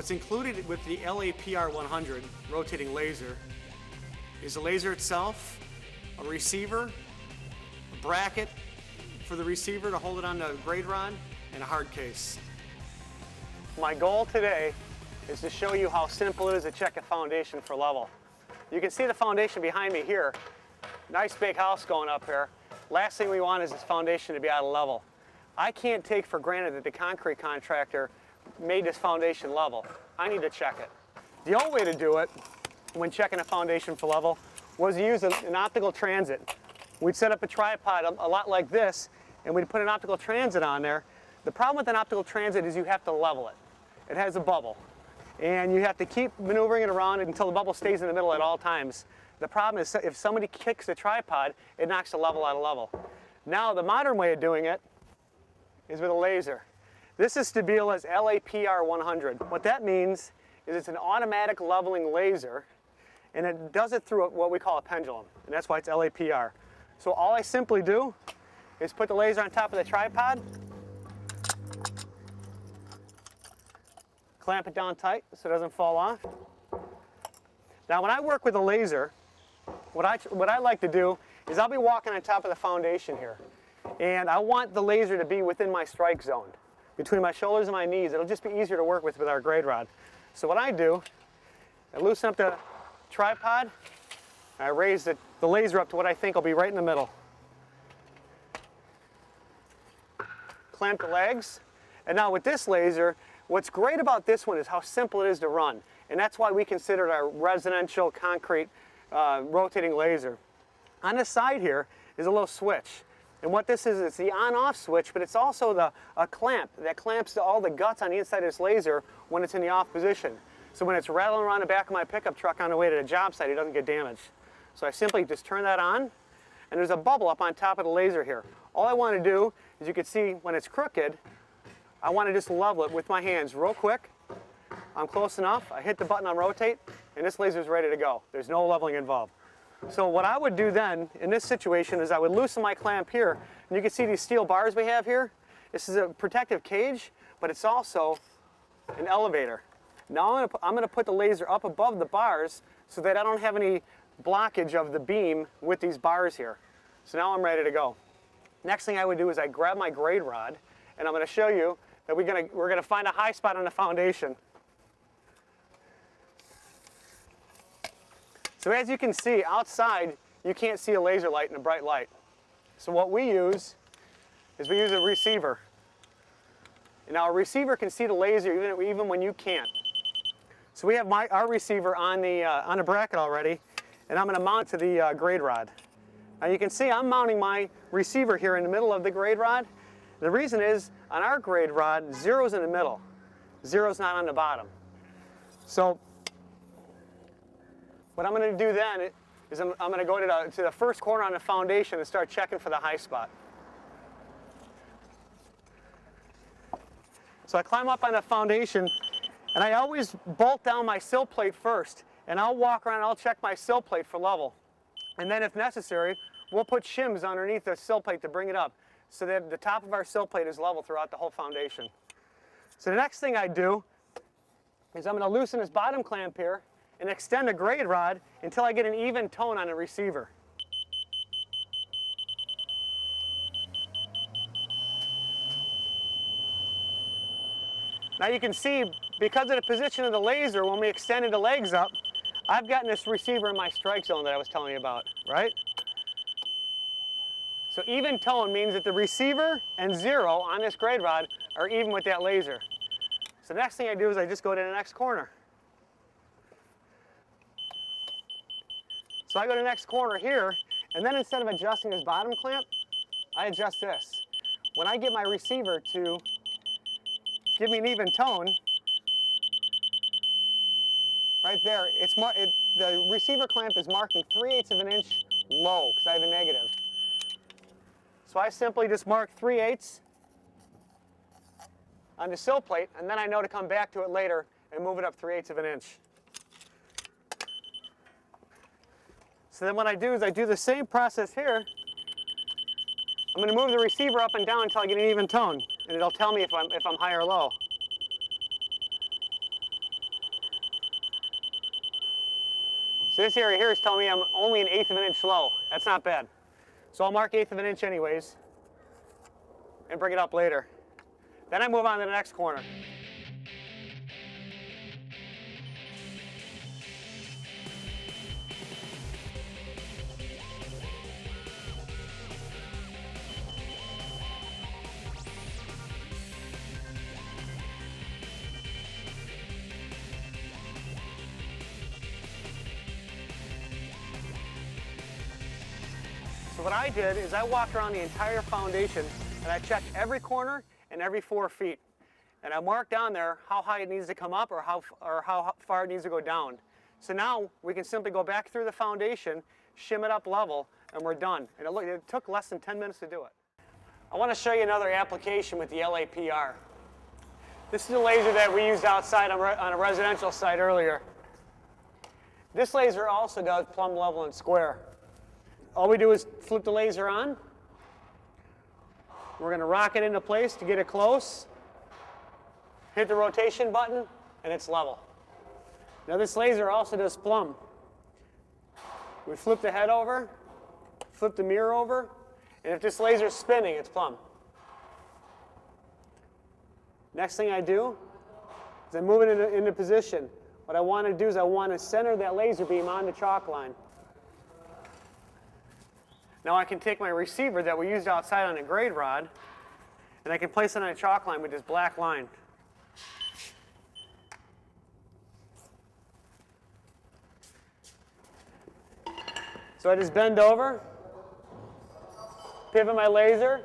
What's included with the LAPR100 rotating laser is the laser itself, a receiver, a bracket for the receiver to hold it on the grade rod, and a hard case. My goal today is to show you how simple it is to check a foundation for level. You can see the foundation behind me here. Nice big house going up here. Last thing we want is this foundation to be out of level. I can't take for granted that the concrete contractor made this foundation level. I need to check it. The old way to do it when checking a foundation for level was to use an optical transit. We'd set up a tripod a lot like this, and we'd put an optical transit on there. The problem with an optical transit is you have to level it. It has a bubble, and you have to keep maneuvering it around until the bubble stays in the middle at all times. The problem is if somebody kicks the tripod, it knocks the level out of level. Now the modern way of doing it is with a laser. This is Stabila's LAPR100. What that means is it's an automatic leveling laser, and it does it through what we call a pendulum, and that's why it's LAPR. So all I simply do is put the laser on top of the tripod, clamp it down tight so it doesn't fall off. Now when I work with a laser, what I like to do is I'll be walking on top of the foundation here, and I want the laser to be within my strike zone, between my shoulders and my knees. It'll just be easier to work with our grade rod. So what I do, I loosen up the tripod, I raise the laser up to what I think will be right in the middle. Clamp the legs, and now with this laser, what's great about this one is how simple it is to run, and that's why we consider it our residential concrete rotating laser. On the side here is a little switch, and what this is, it's the on-off switch, but it's also a clamp that clamps all the guts on the inside of this laser when it's in the off position. So when it's rattling around the back of my pickup truck on the way to the job site, it doesn't get damaged. So I simply just turn that on, and there's a bubble up on top of the laser here. All I want to do, as you can see when it's crooked, I want to just level it with my hands real quick. I'm close enough, I hit the button on rotate, and this laser is ready to go. There's no leveling involved. So what I would do then, in this situation, is I would loosen my clamp here, and you can see these steel bars we have here. This is a protective cage, but it's also an elevator. Now I'm going to put the laser up above the bars so that I don't have any blockage of the beam with these bars here. So now I'm ready to go. Next thing I would do is I grab my grade rod, and I'm going to show you that we're going to find a high spot on the foundation. So as you can see, outside you can't see a laser light and a bright light. So what we use is we use a receiver. And now a receiver can see the laser even when you can't. So we have our receiver on the bracket already, and I'm going to mount it to the grade rod. Now you can see I'm mounting my receiver here in the middle of the grade rod. The reason is, on our grade rod, zero's in the middle. Zero's not on the bottom. So what I'm going to do then is I'm going to go to the first corner on the foundation and start checking for the high spot. So I climb up on the foundation, and I always bolt down my sill plate first, and I'll walk around and I'll check my sill plate for level. And then if necessary, we'll put shims underneath the sill plate to bring it up so that the top of our sill plate is level throughout the whole foundation. So the next thing I do is I'm going to loosen this bottom clamp here and extend the grade rod until I get an even tone on the receiver. Now you can see, because of the position of the laser, when we extended the legs up, I've gotten this receiver in my strike zone that I was telling you about, right? So even tone means that the receiver and zero on this grade rod are even with that laser. So the next thing I do is I just go to the next corner. So I go to the next corner here, and then instead of adjusting this bottom clamp, I adjust this. When I get my receiver to give me an even tone, right there, the receiver clamp is marking 3/8 of an inch low because I have a negative. So I simply just mark 3/8 on the sill plate, and then I know to come back to it later and move it up 3/8 of an inch. So then what I do is I do the same process here. I'm going to move the receiver up and down until I get an even tone, and it'll tell me if I'm high or low. So this area here is telling me I'm only an 1/8 of an inch low. That's not bad. So I'll mark 1/8 of an inch anyways and bring it up later. Then I move on to the next corner. So what I did is I walked around the entire foundation and I checked every corner and every 4 feet. And I marked down there how high it needs to come up or how far it needs to go down. So now we can simply go back through the foundation, shim it up level, and we're done. And it took less than 10 minutes to do it. I want to show you another application with the LAPR. This is a laser that we used outside on a residential site earlier. This laser also does plumb, level, and square. All we do is flip the laser on. We're going to rock it into place to get it close. Hit the rotation button, and it's level. Now this laser also does plumb. We flip the head over, flip the mirror over, and if this laser is spinning, it's plumb. Next thing I do is I move it into position. What I want to do is I want to center that laser beam on the chalk line. Now I can take my receiver that we used outside on a grade rod, and I can place it on a chalk line with this black line. So I just bend over, pivot my laser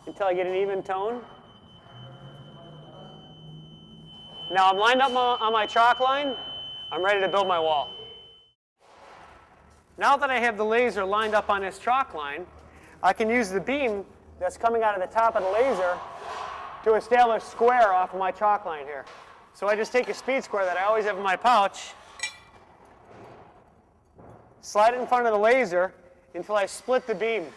until I get an even tone. Now I'm lined up on my chalk line. I'm ready to build my wall. Now that I have the laser lined up on this chalk line, I can use the beam that's coming out of the top of the laser to establish square off of my chalk line here. So I just take a speed square that I always have in my pouch, slide it in front of the laser until I split the beam.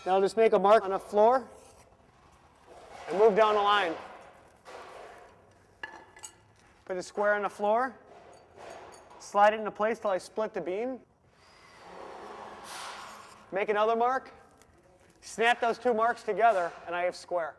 Now I'll just make a mark on the floor and move down the line. Put the square on the floor. Slide it into place till I split the beam. Make another mark. Snap those 2 marks together, and I have square.